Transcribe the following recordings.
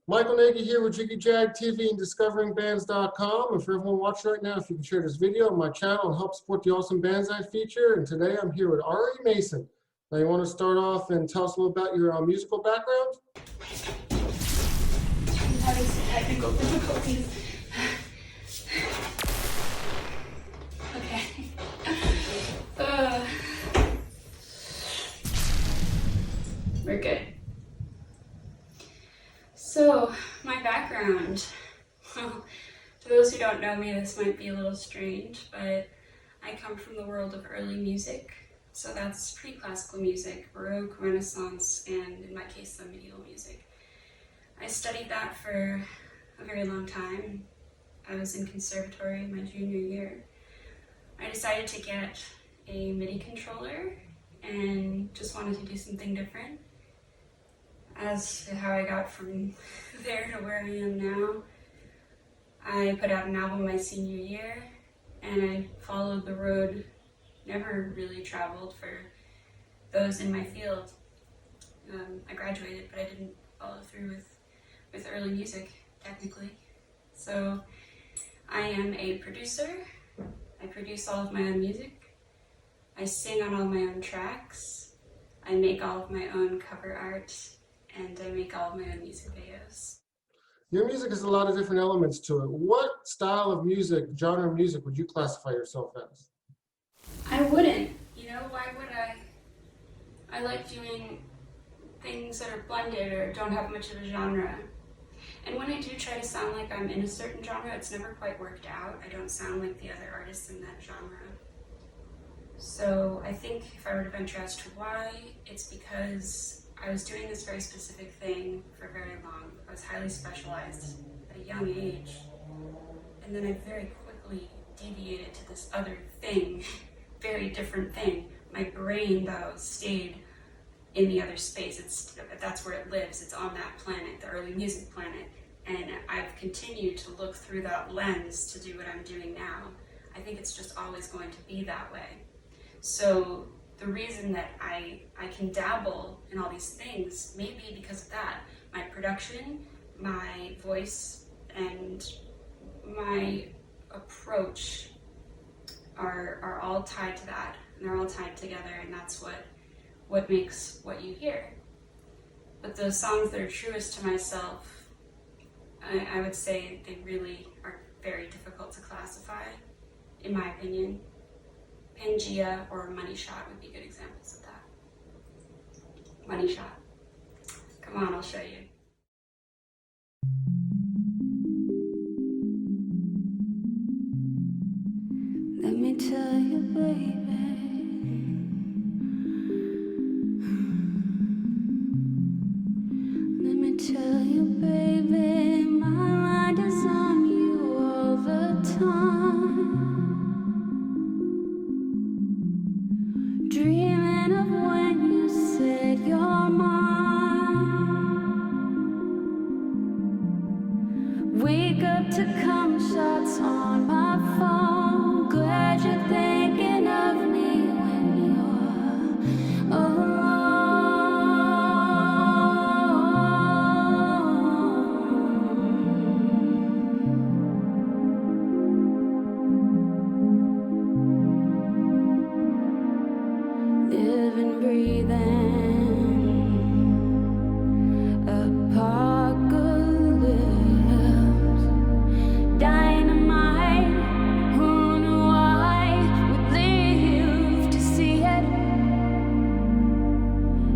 Michael Nagy here with Jiggy Jag TV and DiscoveringBands.com. And for everyone watching right now, if you can share this video on my channel and help support the awesome bands I feature. And today I'm here with Ari Mason. Now you want to start off and tell us a little about your musical background? I'm having some technical difficulties. Okay. We're good. So, my background. Well, to those who don't know me, this might be a little strange, but I come from the world of early music. So that's pre-classical music, Baroque, Renaissance, and in my case, some medieval music. I studied that for a very long time. I was in conservatory my junior year. I decided to get a MIDI controller and just wanted to do something different. As to how I got from there to where I am now, I put out an album my senior year, and I followed the road never really traveled for those in my field. I graduated, but I didn't follow through with early music, technically. So I am a producer. I produce all of my own music. I sing on all my own tracks. I make all of my own cover art, and I make all of my own music videos. Your music has a lot of different elements to it. What style of music, genre of music, would you classify yourself as? I wouldn't. You know, why would I? I like doing things that are blended or don't have much of a genre. And when I do try to sound like I'm in a certain genre, it's never quite worked out. I don't sound like the other artists in that genre. So I think if I were to venture as to why, it's because I was doing this very specific thing for very long. I was highly specialized at a young age. And then I very quickly deviated to this other thing, very different thing. My brain, though, stayed in the other space. That's where it lives. It's on that planet, the early music planet. And I've continued to look through that lens to do what I'm doing now. I think it's just always going to be that way. So the reason that I can dabble in all these things may be because of that. My production, my voice, and my approach are all tied to that. And they're all tied together, and that's what makes what you hear. But the songs that are truest to myself, I would say they really are very difficult to classify, in my opinion. Pangea or Money Shot would be good examples of that. Money Shot. Come on, I'll show you. Let me tell you, baby. Let me tell you, baby, my mind is on you all the time. Dreaming of when you said you're mine. Wake up to come shots on my phone. Glad you're thinking of me when you're alone. Living, breathing, apocalypse, dynamite. Who knew I would live to see it?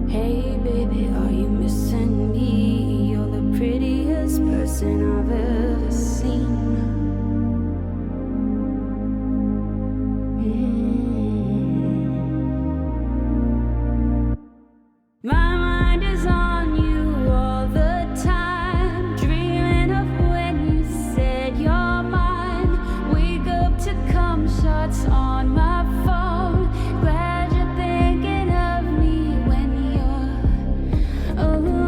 Hey baby, are you missing me? You're the prettiest person I've ever seen. My mind is on you all the time. Dreaming of when you said you're mine. Wake up to come shots on my phone. Glad you're thinking of me when you're alone.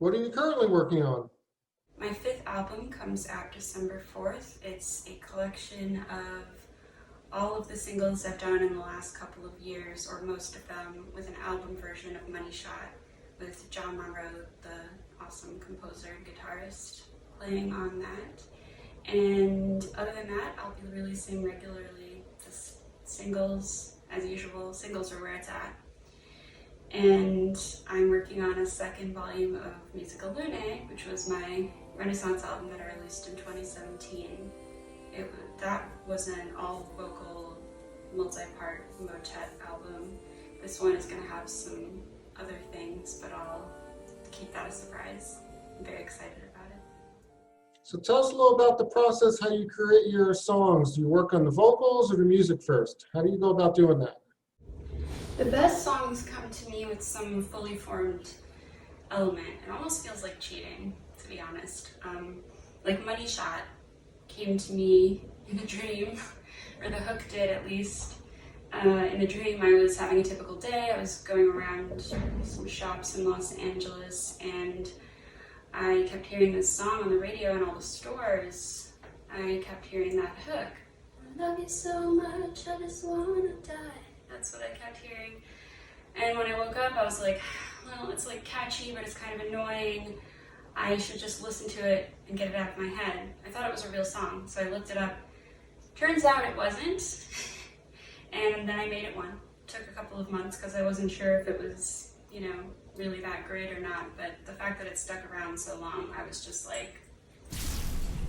What are you currently working on? My 5th album comes out December 4th. It's a collection of all of the singles I've done in the last couple of years, or most of them, with an album version of Money Shot with John Monroe, the awesome composer and guitarist, playing on that. And other than that, I'll be releasing regularly just singles, as usual. Singles are where it's at. And I'm working on a 2nd volume of Musica Lunae, which was my Renaissance album that I released in 2017. That was an all-vocal, multi-part motet album. This one is going to have some other things, but I'll keep that a surprise. I'm very excited about it. So tell us a little about the process, how you create your songs. Do you work on the vocals or the music first? How do you go about doing that? The best songs come to me with some fully formed element. It almost feels like cheating, to be honest. Like Money Shot came to me in a dream, or the hook did at least. In the dream, I was having a typical day. I was going around some shops in Los Angeles, and I kept hearing this song on the radio in all the stores. I kept hearing that hook. I love you so much, I just wanna die. That's what I kept hearing. And when I woke up, I was like, well, it's like catchy, but it's kind of annoying. I should just listen to it and get it out of my head. I thought it was a real song, so I looked it up. Turns out it wasn't. And then I made it one. Took a couple of months because I wasn't sure if it was, really that great or not. But the fact that it stuck around so long, I was just like,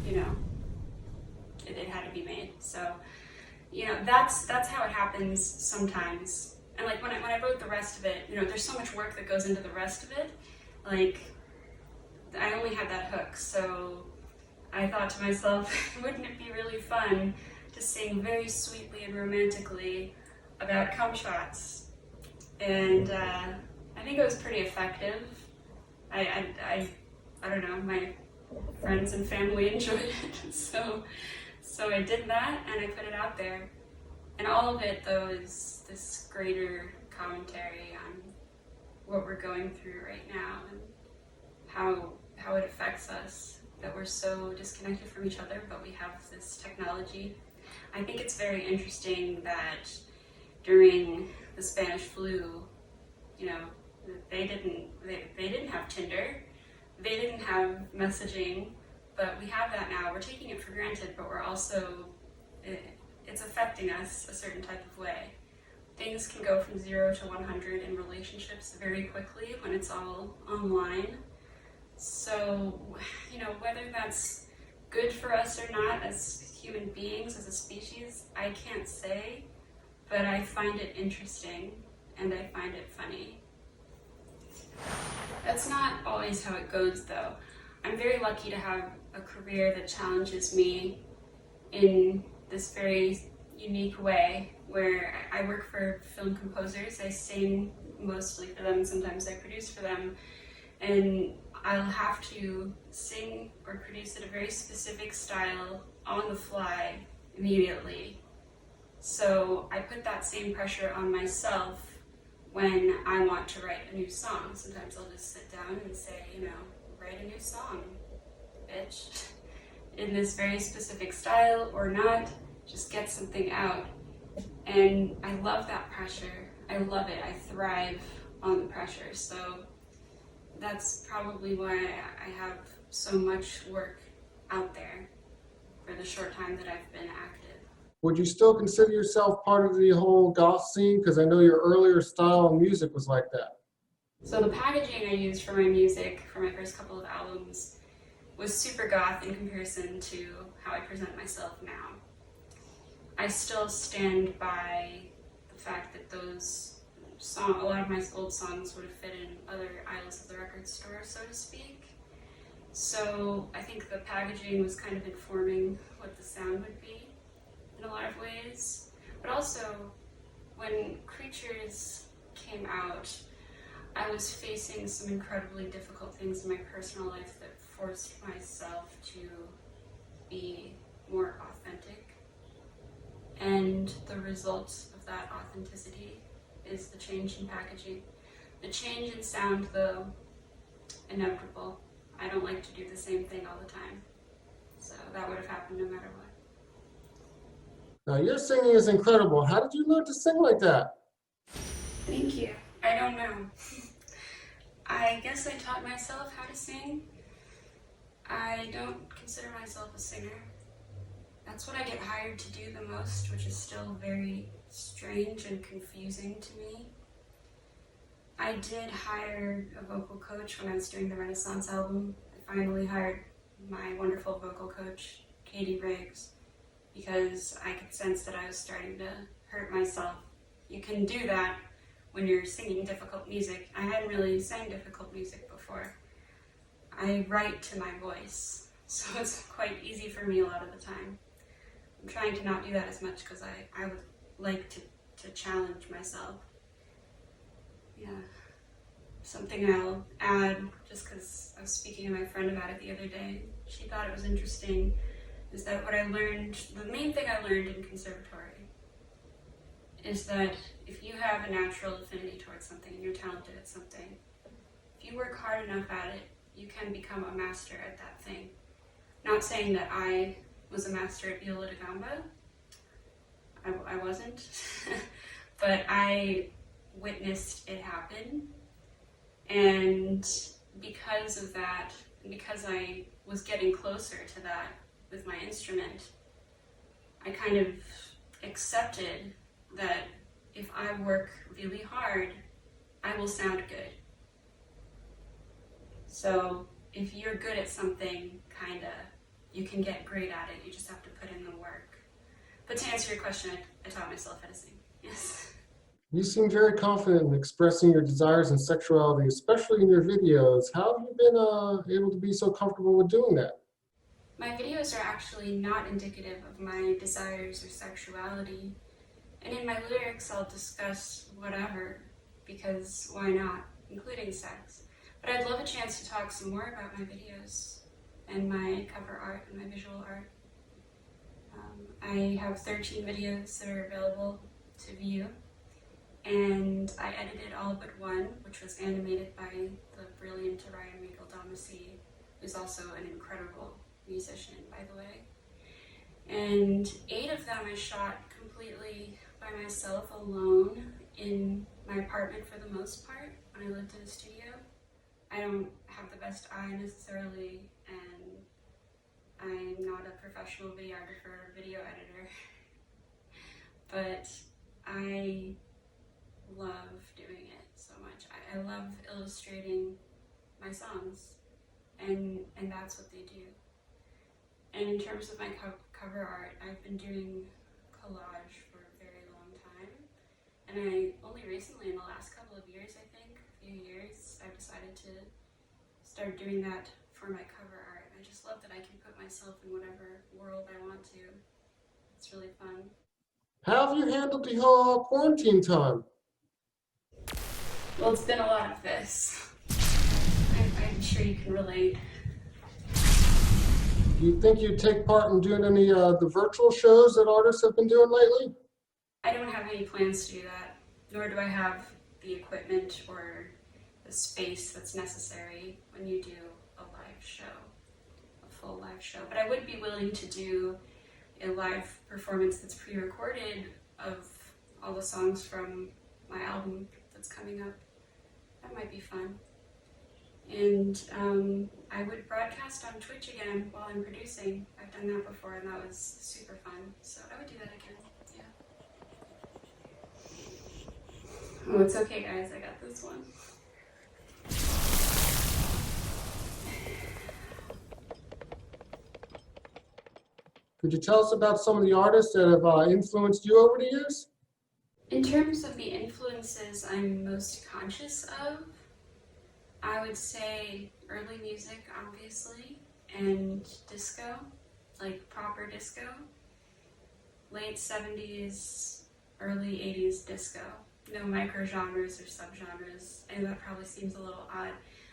it had to be made. So, that's how it happens sometimes. And like when I wrote the rest of it, there's so much work that goes into the rest of it. Like, I only had that hook, so I thought to myself, wouldn't it be really fun to sing very sweetly and romantically about cum shots? And I think it was pretty effective. I don't know, my friends and family enjoyed it, so I did that and I put it out there. And all of it, though, is this greater commentary on what we're going through right now and how it affects us, that we're so disconnected from each other, but we have this technology. I think it's very interesting that during the Spanish flu, they didn't have Tinder, they didn't have messaging, but we have that now. We're taking it for granted, but we're also, it's affecting us a certain type of way. Things can go from 0 to 100 in relationships very quickly when it's all online. So, whether that's good for us or not as human beings, as a species, I can't say, but I find it interesting and I find it funny. That's not always how it goes, though. I'm very lucky to have a career that challenges me in this very unique way, where I work for film composers. I sing mostly for them, sometimes I produce for them, and I'll have to sing or produce at a very specific style on the fly immediately. So I put that same pressure on myself when I want to write a new song. Sometimes I'll just sit down and say, write a new song, bitch, in this very specific style or not, just get something out. And I love that pressure. I love it. I thrive on the pressure. So that's probably why I have so much work out there for the short time that I've been active. Would you still consider yourself part of the whole goth scene? Because I know your earlier style of music was like that. So the packaging I used for my music, for my first couple of albums, was super goth in comparison to how I present myself now. I still stand by the fact that a lot of my old songs would have fit in other aisles of the record store, so to speak. So I think the packaging was kind of informing what the sound would be in a lot of ways. But also, when Creatures came out, I was facing some incredibly difficult things in my personal life that forced myself to be more authentic. And the result of that authenticity is the change in packaging. The change in sound, though, inevitable. I don't like to do the same thing all the time. So that would have happened no matter what. Now, your singing is incredible. How did you learn to sing like that? Thank you. I don't know. I guess I taught myself how to sing. I don't consider myself a singer. That's what I get hired to do the most, which is still very strange and confusing to me. I did hire a vocal coach when I was doing the Renaissance album. I finally hired my wonderful vocal coach, Katie Riggs, because I could sense that I was starting to hurt myself. You can do that when you're singing difficult music. I hadn't really sang difficult music before. I write to my voice, so it's quite easy for me a lot of the time. I'm trying to not do that as much because I would like to challenge myself. Yeah. Something I'll add, just because I was speaking to my friend about it the other day. She thought it was interesting, is that what I learned, the main thing I learned in conservatory, is that if you have a natural affinity towards something and you're talented at something, if you work hard enough at it, you can become a master at that thing. Not saying that I was a master at viola da gamba. I wasn't. But I witnessed it happen. And because of that, because I was getting closer to that with my instrument, I kind of accepted that if I work really hard, I will sound good. So if you're good at something, you can get great at it. You just have to put in the work. But to answer your question, I taught myself how to sing. Yes. You seem very confident in expressing your desires and sexuality, especially in your videos. How have you been able to be so comfortable with doing that? My videos are actually not indicative of my desires or sexuality. And in my lyrics, I'll discuss whatever, because why not, including sex. But I'd love a chance to talk some more about my videos and my cover art and my visual art. I have 13 videos that are available to view, and I edited all but one, which was animated by the brilliant Ari Mason, who's also an incredible musician, by the way. And 8 of them I shot completely by myself alone in my apartment for the most part when I lived in a studio. I don't have the best eye necessarily, and I'm not a professional videographer or video editor, but I love doing it so much. I love illustrating my songs, and that's what they do. And in terms of my cover art, I've been doing collage for a very long time, and I only recently, in the last couple of years, I think, a few years, I've decided to start doing that for my cover art. I just love that I can put myself in whatever world I want to. It's really fun. How have you handled the whole quarantine time? Well, it's been a lot of this. I'm sure you can relate. Do you think you'd take part in doing any the virtual shows that artists have been doing lately? I don't have any plans to do that, nor do I have the equipment or the space that's necessary when you do a live show, a full live show. But I would be willing to do a live performance that's pre-recorded of all the songs from my album that's coming up. That might be fun. And I would broadcast on Twitch again while I'm producing. I've done that before, and that was super fun. So I would do that again, yeah. Oh, it's okay, guys. I got this one. Could you tell us about some of the artists that have influenced you over the years? In terms of the influences I'm most conscious of, I would say early music, obviously, and disco, like proper disco. Late 70s, early 80s disco. No micro-genres or subgenres. I know that probably seems a little odd.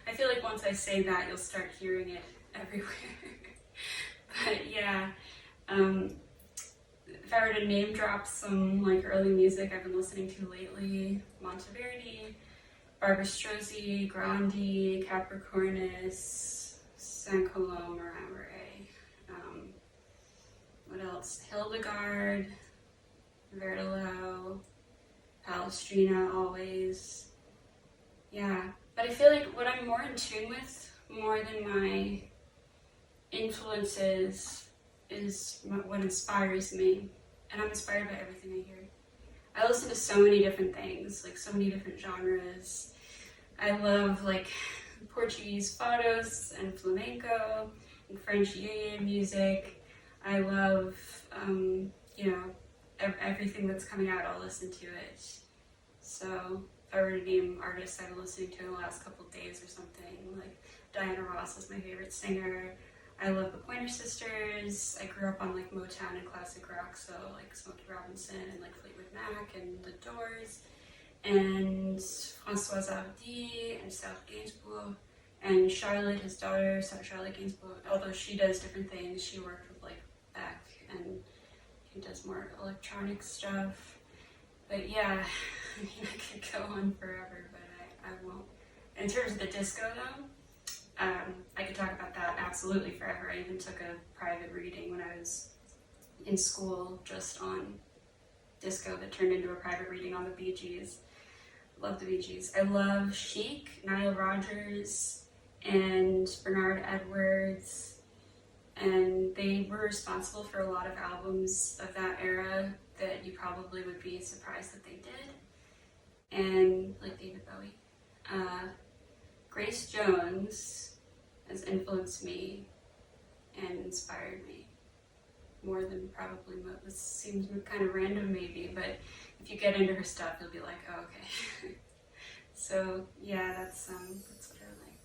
I feel like once I say that, you'll start hearing it everywhere. But yeah, if I were to name drop some like early music I've been listening to lately, Monteverdi, Barbara Strozzi, Grandi, Capricornus, Saint-Colombe, Morin-Marais. What else? Hildegard, Verdelho, Palestrina, always. Yeah, but I feel like what I'm more in tune with, more than my influences, is what inspires me. And I'm inspired by everything I hear. I listen to so many different things, like so many different genres. I love like Portuguese fados and flamenco and French yeye music. I love, everything that's coming out, I'll listen to it. So if I were to name artists I've been listening to in the last couple of days or something, like Diana Ross is my favorite singer. I love the Pointer Sisters. I grew up on like Motown and classic rock, so like Smokey Robinson and like Fleetwood Mac and The Doors, and Françoise Hardy and Serge Gainsbourg, and Charlotte, his daughter, Charlotte Gainsbourg. Although she does different things, she worked with like Beck, and he does more electronic stuff. But yeah, I mean, I could go on forever, but I won't. In terms of the disco though, I could talk about that absolutely forever. I even took a private reading when I was in school just on disco that turned into a private reading on the Bee Gees. Love the Bee Gees. I love Chic, Nile Rodgers, and Bernard Edwards, and they were responsible for a lot of albums of that era that you probably would be surprised that they did. And like David Bowie. Grace Jones has influenced me and inspired me more than probably most. This seems kind of random maybe, but if you get into her stuff, you'll be like, oh, okay. So yeah, that's what I like.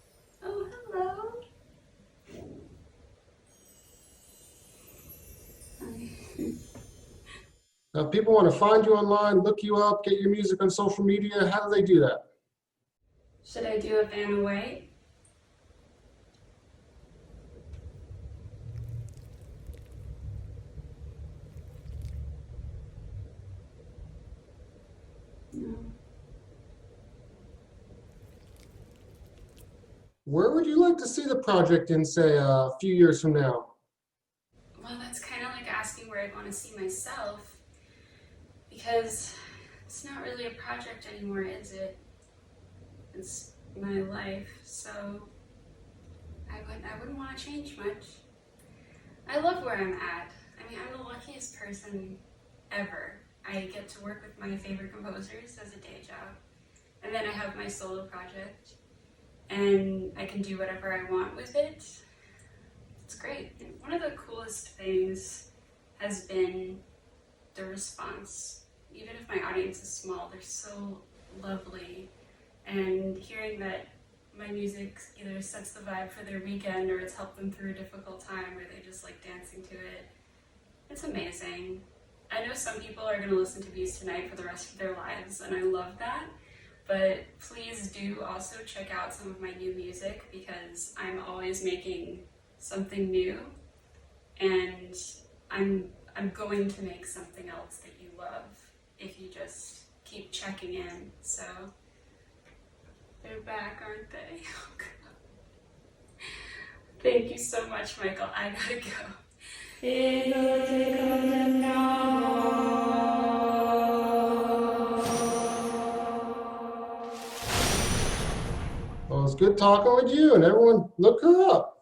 Oh, hello. Now, if people want to find you online, look you up, get your music on social media, how do they do that? Should I do a Vanna White? No. Where would you like to see the project in, say, a few years from now? Well, that's kind of like asking where I'd want to see myself, because it's not really a project anymore, is it? It's my life, so I wouldn't want to change much. I love where I'm at. I mean, I'm the luckiest person ever. I get to work with my favorite composers as a day job, and then I have my solo project, and I can do whatever I want with it. It's great. And one of the coolest things has been the response. Even if my audience is small, they're so lovely. And hearing that my music either sets the vibe for their weekend or it's helped them through a difficult time where they just like dancing to it, it's amazing. I know some people are going to listen to these tonight for the rest of their lives, and I love that. But please do also check out some of my new music, because I'm always making something new, and I'm going to make something else that you love if you just keep checking in. So they're back, aren't they? Oh, God. Thank you so much, Michael. I gotta go. Well, it's good talking with you, and everyone look her up.